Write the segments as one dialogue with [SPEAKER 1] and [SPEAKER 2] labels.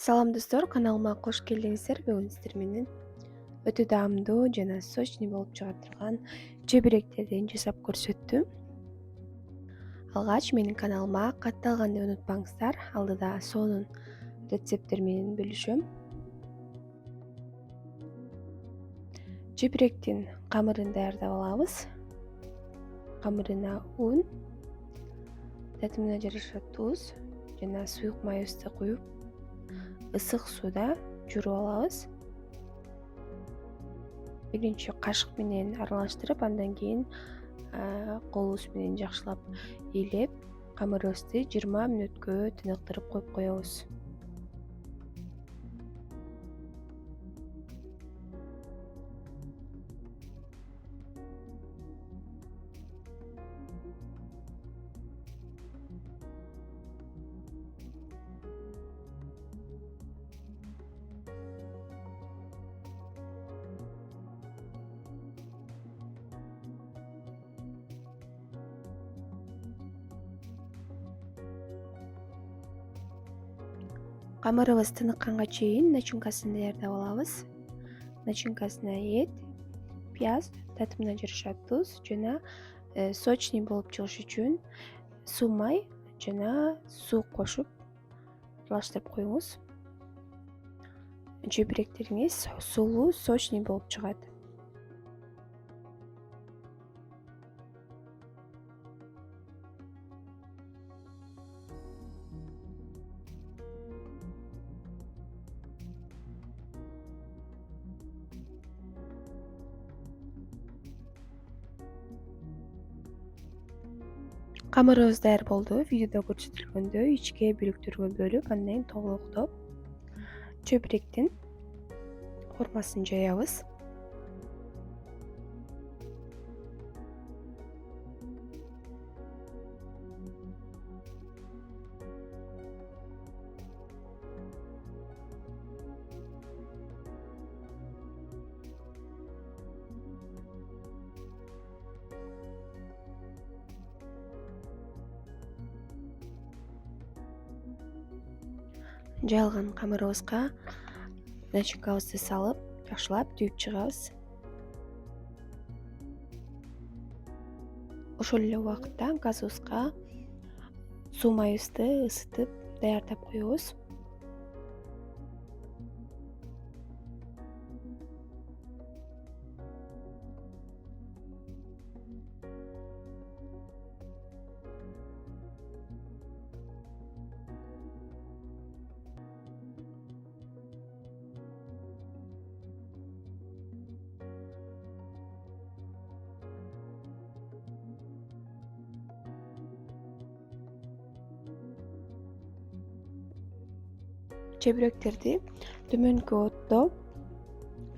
[SPEAKER 1] Салам достор, каналыма кош келдиңиздер. Бүгүн сиздер менен өтө даамдуу жана сочный болуп чыга турган чебиректерден жасап көрсөттүм. Алгач менин каналыма катталганды унутпаңыздар. Алдыда сонун рецепттер менен бөлүшөм. Чебиректин камырын даярдап алабыз. Камырына un, татымына жараша туз жана суюк майыбызды куюп, ысык сууда жууруп алабыз. Биринчи кашык менен аралаштырып, андан кийин колубуз менен жакшылап ээлеп, камырыбызды 20 мүнөткө тыныктырып коюп коебуз. Камырыбыз тыныкканга чейин начинкасын даярдап алабыз. Начинкасына эт, пияз, татымына жараша туз жана сочный болуп чыгыш үчүн суу май жана суу кошуп аралаштырып коюңуз. Чебиректериңиз сулуу, сочный болуп чыгат. Камырыбыз даяр болду. Видеодо көрсөтүлгөндөй ичке бөлүктөргө бөлүп, андан кийин толуктоп чебиректин формасын жаябыз. Жайылган камырыбызга начинкабызды салып, жакшылап түйүп чыгабыз. Ошол эле убакытта газыбызга суу майыбызды ысытып даярдап коебуз. Чебиректерди төмөнкү отто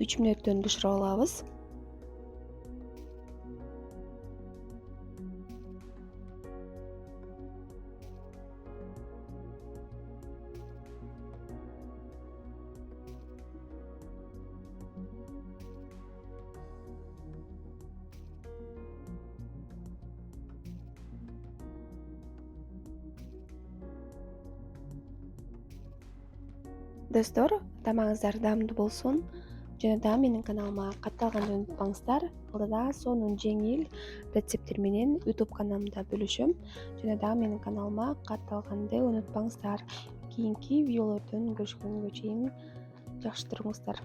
[SPEAKER 1] 3 мүнөттөн бышырып алабыз. Достор, тамагыңыздар даамдуу болсун. Жана да менин каналыма катталганды унутпаңыздар. Алдыда сонун жеңил рецепттер менен YouTube каналымда бөлүшөм. Жана да менин каналыма катталганды унутпаңыздар. Кийинки видеолордон көрүшкөнгө чейин жакшы туруңуздар.